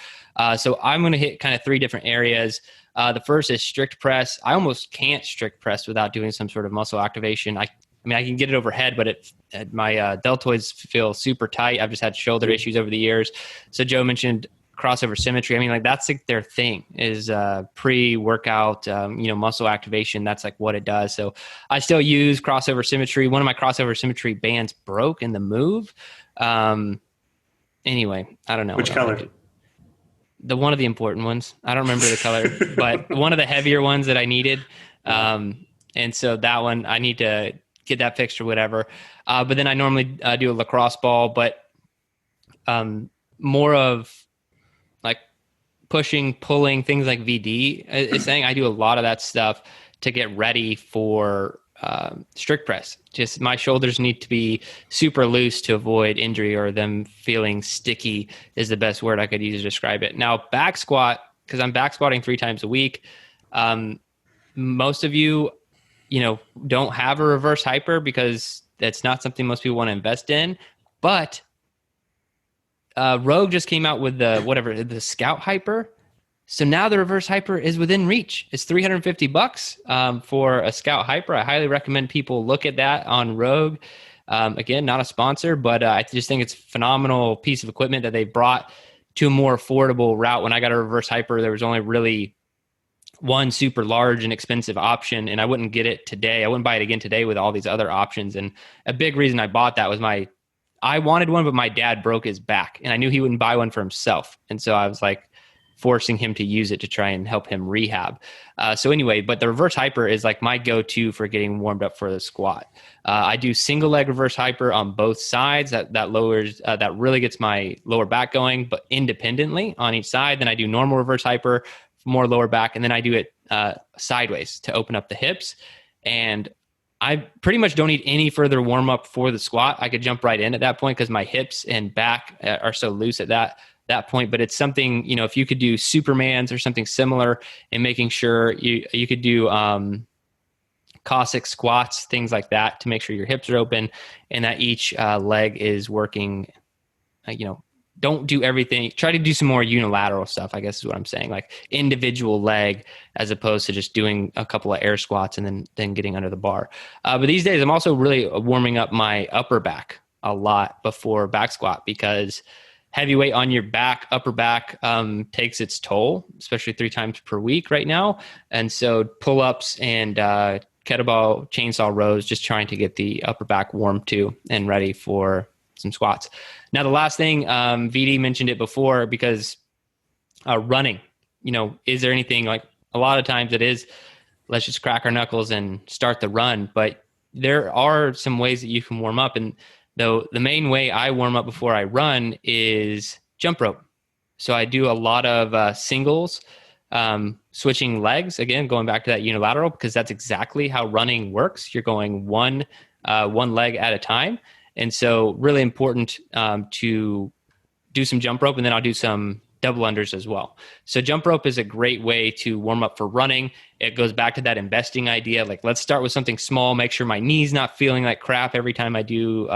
So I'm going to hit kind of 3 different areas. The first is strict press. I almost can't strict press without doing some sort of muscle activation. I can get it overhead, but my deltoids feel super tight. I've just had shoulder issues over the years. So Joe mentioned crossover symmetry. That's like their thing, is pre-workout, muscle activation. That's like what it does. So I still use crossover symmetry. One of my crossover symmetry bands broke in the move. Anyway, I don't know. Which color? One of the important ones. I don't remember the color, but one of the heavier ones that I needed. And so that one, I need to get that fixed or whatever. But then I normally do a lacrosse ball, but more of like pushing, pulling, things like VD is saying. I do a lot of that stuff to get ready for strict press. Just my shoulders need to be super loose to avoid injury, or them feeling sticky is the best word I could use to describe it. Now, back squat, because I'm back squatting 3 times a week. Most of you, don't have a reverse hyper because that's not something most people want to invest in. But Rogue just came out with the Scout hyper. So now the reverse hyper is within reach. It's $350 for a Scout hyper. I highly recommend people look at that on Rogue. Again, not a sponsor, but I just think it's a phenomenal piece of equipment that they brought to a more affordable route. When I got a reverse hyper, there was only really one super large and expensive option, and I wouldn't get it today. I wouldn't buy it again today with all these other options. And a big reason I bought that was I wanted one, but my dad broke his back, and I knew he wouldn't buy one for himself. And so I was like forcing him to use it to try and help him rehab. So anyway, but the reverse hyper is like my go-to for getting warmed up for the squat. I do single leg reverse hyper on both sides. That lowers, that really gets my lower back going, but independently on each side. Then I do normal reverse hyper, more lower back, and then I do it sideways to open up the hips. And I pretty much don't need any further warm up for the squat. I could jump right in at that point because my hips and back are so loose at that point. But it's something, if you could do Supermans or something similar, and making sure you could do Cossack squats, things like that, to make sure your hips are open and that each leg is working. Don't do everything. Try to do some more unilateral stuff, I guess is what I'm saying, like individual leg, as opposed to just doing a couple of air squats and then getting under the bar. But these days I'm also really warming up my upper back a lot before back squat, because heavy weight on your back, upper back, takes its toll, especially 3 times per week right now. And so pull-ups and kettlebell chainsaw rows, just trying to get the upper back warm too and ready for some squats. Now, the last thing, VD mentioned it before, because running, is there anything, like a lot of times it is, let's just crack our knuckles and start the run. But there are some ways that you can warm up. And though the main way I warm up before I run is jump rope. So I do a lot of singles, switching legs, again, going back to that unilateral, because that's exactly how running works. You're going one leg at a time. And so really important to do some jump rope, and then I'll do some double unders as well. So jump rope is a great way to warm up for running. It goes back to that investing idea. Like, let's start with something small, make sure my knee's not feeling like crap every time I do,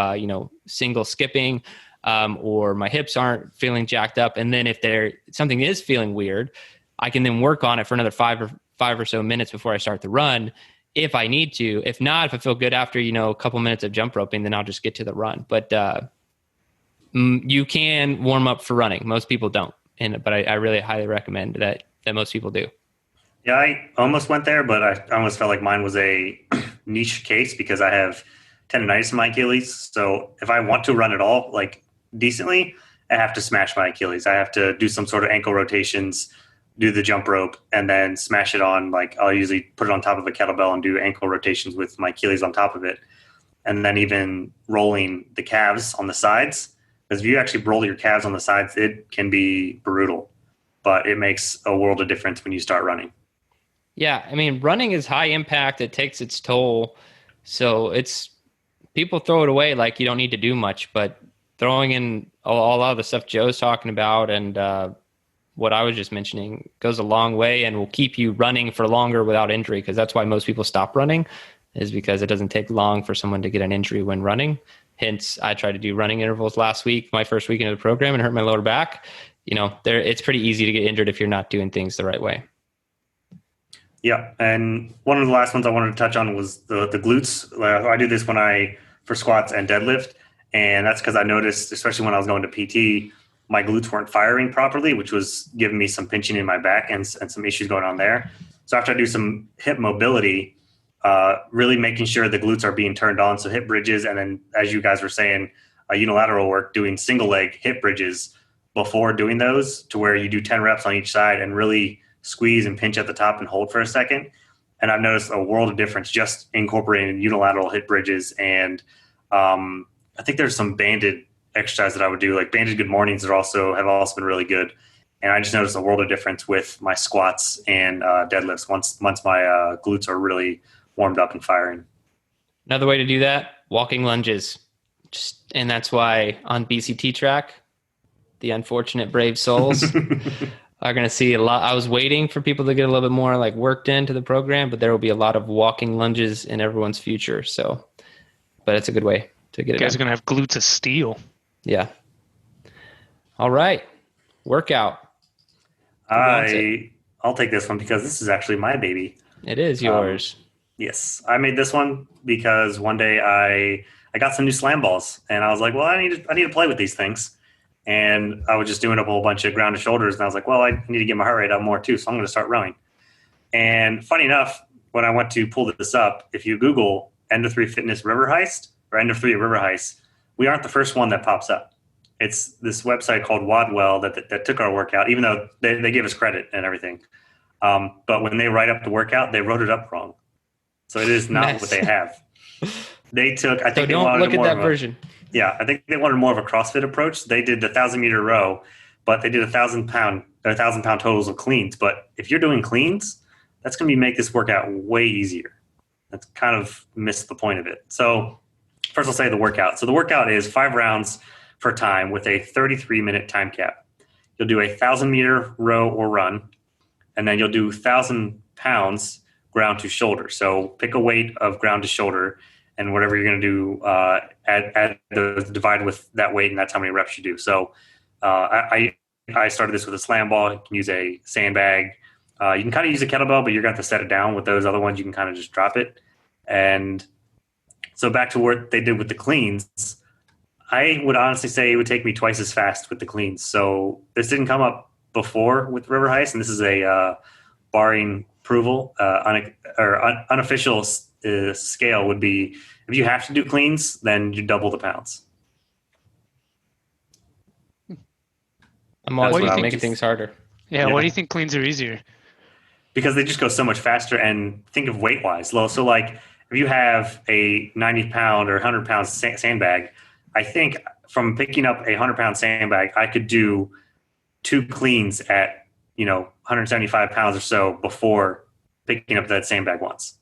single skipping, or my hips aren't feeling jacked up. And then if something is feeling weird, I can then work on it for another five or so minutes before I start the run, if I need to. If not, if I feel good after, a couple minutes of jump roping, then I'll just get to the run. But you can warm up for running. Most people don't. But I really highly recommend that most people do. Yeah, I almost went there, but I almost felt like mine was a niche case because I have tendonitis in my Achilles. So if I want to run at all, like decently, I have to smash my Achilles. I have to do some sort of ankle rotations, do the jump rope, and then smash it on. Like, I'll usually put it on top of a kettlebell and do ankle rotations with my Achilles on top of it. And then even rolling the calves on the sides. Because if you actually roll your calves on the sides, it can be brutal, but it makes a world of difference when you start running. Yeah. I mean, running is high impact. It takes its toll. So people throw it away like you don't need to do much, but throwing in a lot of the stuff Joe's talking about and what I was just mentioning goes a long way and will keep you running for longer without injury. Because that's why most people stop running, is because it doesn't take long for someone to get an injury when running. Hence, I tried to do running intervals last week, my first week into the program, and hurt my lower back. It's pretty easy to get injured if you're not doing things the right way. Yeah, and one of the last ones I wanted to touch on was the glutes. I do this for squats and deadlift, and that's because I noticed, especially when I was going to PT, my glutes weren't firing properly, which was giving me some pinching in my back and some issues going on there. So after I do some hip mobility, really making sure the glutes are being turned on. So hip bridges, and then, as you guys were saying, unilateral work, doing single leg hip bridges before doing those, to where you do 10 reps on each side and really squeeze and pinch at the top and hold for a second. And I've noticed a world of difference just incorporating unilateral hip bridges. And I think there's some banded exercise that I would do, like banded good mornings have also been really good. And I just noticed a world of difference with my squats and deadlifts once my glutes are really warmed up and firing. Another way to do that, walking lunges. And that's why on BCT track, the unfortunate brave souls are going to see a lot. I was waiting for people to get a little bit more like worked into the program, but there will be a lot of walking lunges in everyone's future. So, but it's a good way to get it. You guys are going to have glutes of steel. Yeah. All right. Workout. I'll take this one because this is actually my baby. It is yours. Yes. I made this one because one day I got some new slam balls and I was like, well, I need to play with these things. And I was just doing a whole bunch of ground to shoulders. And I was like, well, I need to get my heart rate up more too. So I'm going to start rowing. And funny enough, when I went to pull this up, if you Google End of 3 Fitness River Heist or End of 3 River Heist, we aren't the first one that pops up. It's this website called Wadwell that took our workout, even though they gave us credit and everything. But when they write up the workout, they wrote it up wrong. So it is not what they have. They took, I think so they don't wanted look at more that of version. Yeah, I think they wanted more of a CrossFit approach. They did the 1,000-meter row, but they did 1,000-pound totals of cleans. But if you're doing cleans, that's going to make this workout way easier. That's kind of missed the point of it. So first I'll say the workout. So the workout is 5 rounds for time with a 33-minute time cap. You'll do a 1,000-meter row or run, and then you'll do 1,000 pounds ground to shoulder. So pick a weight of ground to shoulder, and whatever you're going to do, add those, divide with that weight, and that's how many reps you do. So I started this with a slam ball. You can use a sandbag. You can kind of use a kettlebell, but you're going to have to set it down. With those other ones, you can kind of just drop it. And so back to what they did with the cleans, I would honestly say it would take me twice as fast with the cleans. So this didn't come up before with River Heist, and this is a barring approval, unofficial scale would be if you have to do cleans, then you double the pounds. I'm always making things harder. Yeah, why do you think cleans are easier? Because they just go so much faster, and think of weight-wise. So like if you have a 90-pound or 100-pound sandbag, I think from picking up a 100-pound sandbag, I could do 2 cleans at 175 pounds or so before picking up that sandbag once.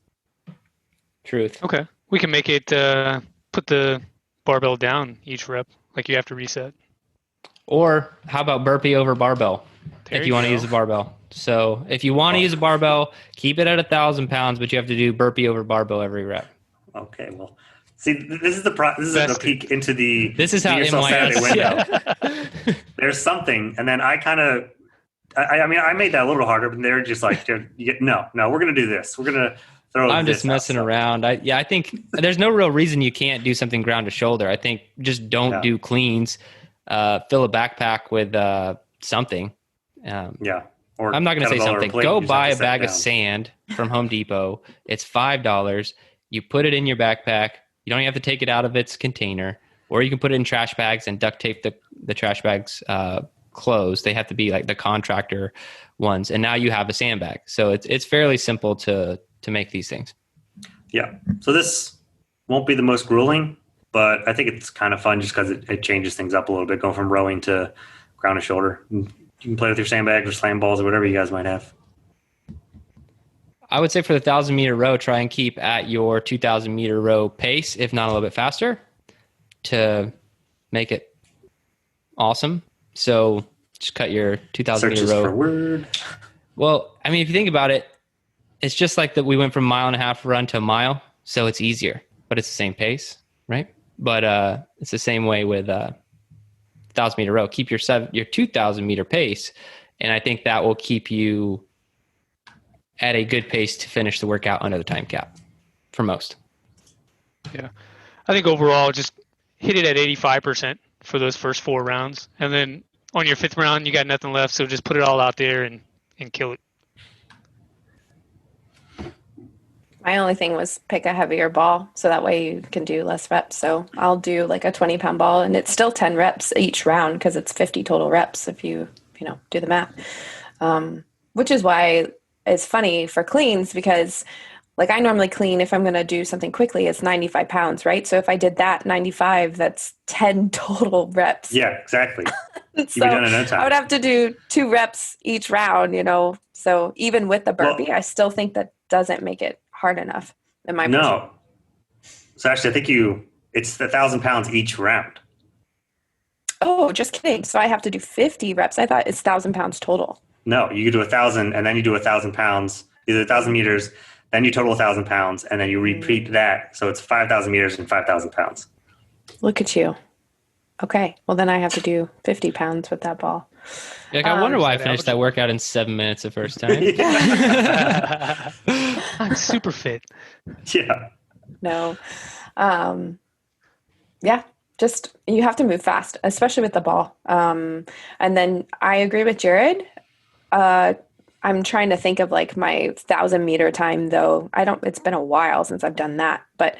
Truth. Okay. We can make it put the barbell down each rep, like you have to reset. Or how about burpee over barbell if you want to use a barbell? So if you want to use a barbell, keep it at 1,000 pounds, but you have to do burpee over barbell every rep. Okay, well, see, this is the peek into the. This is how Saturday window. Yeah. There's something, and then I made that a little harder, but they're just like, no, we're going to do this. We're going to throw. I'm just messing around. I think there's no real reason you can't do something ground to shoulder. I think just don't do cleans. Fill a backpack with something. Or I'm not going to say something. Go buy a bag of sand from Home Depot. It's $5. You put it in your backpack. You don't even have to take it out of its container, or you can put it in trash bags and duct tape the trash bags closed. They have to be like the contractor ones. And now you have a sandbag. So it's fairly simple to make these things. Yeah. So this won't be the most grueling, but I think it's kind of fun just because it changes things up a little bit, going from rowing to ground to shoulder. You can play with your sandbags or slam balls or whatever you guys might have. I would say for the 1,000-meter row, try and keep at your 2,000-meter row pace, if not a little bit faster, to make it awesome. So just cut your 2,000-meter row. For word. Well, I mean, if you think about it, it's just like that we went from 1.5 mile run to a mile, so it's easier, but it's the same pace, right? But it's the same way with 1,000-meter row. Keep your 2,000-meter pace, and I think that will keep you at a good pace to finish the workout under the time cap for most. Yeah. I think overall, just hit it at 85% for those first 4 rounds. And then on your 5th round, you got nothing left. So just put it all out there and kill it. My only thing was pick a heavier ball so that way you can do less reps. So I'll do like a 20-pound ball, and it's still 10 reps each round because it's 50 total reps if you do the math. Which is why it's funny for cleans, because like I normally clean if I'm going to do something quickly, it's 95 pounds, right? So if I did that 95, that's 10 total reps. Yeah, exactly. So You'd be done in no time. I would have to do 2 reps each round, So even with the burpee, I still think that doesn't make it hard enough in my No. So actually, I think it's 1,000 pounds each round. Oh, just kidding. So I have to do 50 reps. I thought it's 1,000 pounds total. No, you do 1,000 and then you do 1,000 pounds, either 1,000 meters, then you total 1,000 pounds, and then you repeat that. So it's 5,000 meters and 5,000 pounds. Look at you. Okay. Well, then I have to do 50 pounds with that ball. Like, I wonder why I finished that workout in 7 minutes the first time. I'm super fit. Yeah. No. Yeah. Just, you have to move fast, especially with the ball. And then I agree with Jared. I'm trying to think of like my 1,000-meter time, though. It's been a while since I've done that. But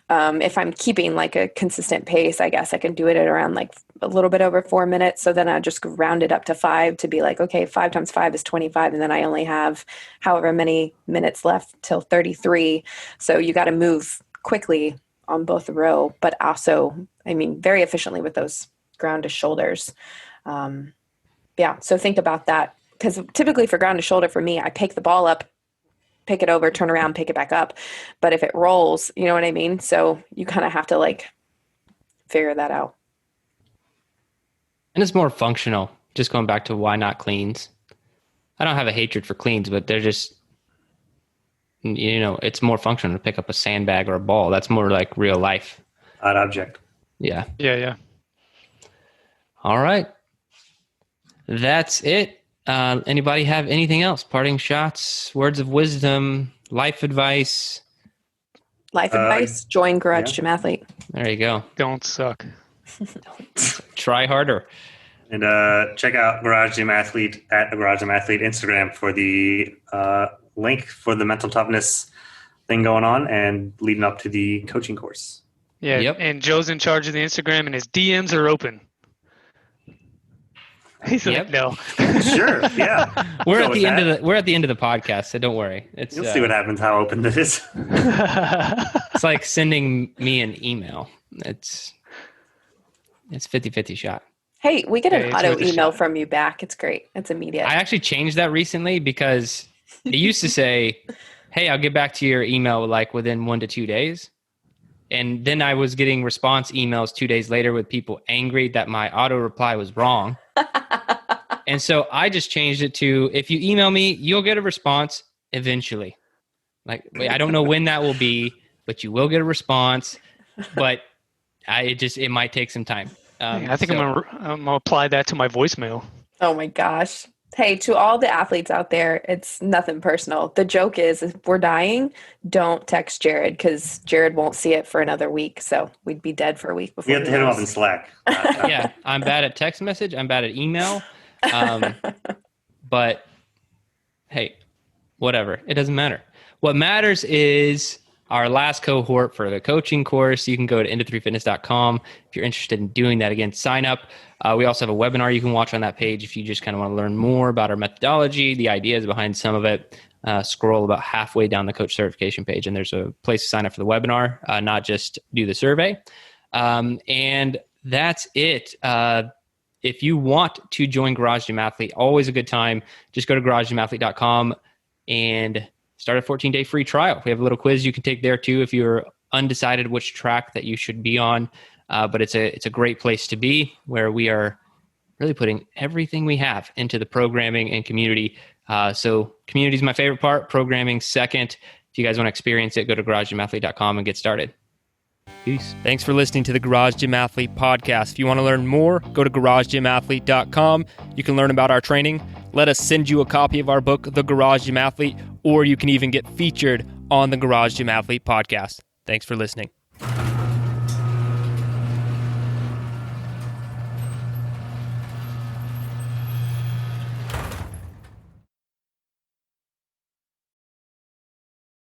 if I'm keeping like a consistent pace, I guess I can do it at around like a little bit over 4 minutes. So then I just round it up to 5 to be like, okay, 5 times 5 is 25. And then I only have however many minutes left till 33. So you got to move quickly on both the row, but also, I mean, very efficiently with those ground to shoulders. Yeah. So think about that. Because typically for ground to shoulder, for me, I pick the ball up, pick it over, turn around, pick it back up. But if it rolls, you know what I mean? So you kind of have to like figure that out. And it's more functional. Just going back to why not cleans. I don't have a hatred for cleans, but they're just, it's more functional to pick up a sandbag or a ball. That's more like real life. Odd object. Yeah. Yeah. All right. That's it. Anybody have anything else? Parting shots, words of wisdom, life advice? Life advice, join Garage Gym Athlete. There you go. Don't suck. Try harder. And check out Garage Gym Athlete at the Garage Gym Athlete Instagram for the link for the mental toughness thing going on and leading up to the coaching course. Yeah, yep. And Joe's in charge of the Instagram and his DMs are open. He's like, no. Sure, yeah. We're at the end of the podcast, so don't worry. You'll see what happens, how open it is. It's like sending me an email. It's 50-50 shot. Hey, we get an auto email from you back. It's great. It's immediate. I actually changed that recently because it used to say, hey, I'll get back to your email like within 1 to 2 days. And then I was getting response emails 2 days later with people angry that my auto reply was wrong. And so I just changed it to, if you email me, you'll get a response eventually. Like, I don't know when that will be, but you will get a response. But it might take some time. I think I'm gonna apply that to my voicemail. Oh my gosh. Hey, to all the athletes out there, it's nothing personal. The joke is, if we're dying, don't text Jared because Jared won't see it for another week. So we'd be dead for a week before. You have to hit him up in Slack. Yeah, I'm bad at text message. I'm bad at email. But hey, whatever. It doesn't matter. What matters is our last cohort for the coaching course. You can go to into3fitness.com if you're interested in doing that. Again, sign up. We also have a webinar you can watch on that page if you just kind of want to learn more about our methodology, the ideas behind some of it. Scroll about halfway down the coach certification page, and there's a place to sign up for the webinar, not just do the survey. And that's it. If you want to join Garage Gym Athlete, always a good time. Just go to garagegymathlete.com and start a 14-day free trial. We have a little quiz you can take there too if you're undecided which track that you should be on. But it's a great place to be where we are really putting everything we have into the programming and community. So community is my favorite part, programming second. If you guys want to experience it, go to garagegymathlete.com and get started. Peace. Thanks for listening to the Garage Gym Athlete podcast. If you want to learn more, go to garagegymathlete.com. You can learn about our training. Let us send you a copy of our book, The Garage Gym Athlete, or you can even get featured on the Garage Gym Athlete podcast. Thanks for listening.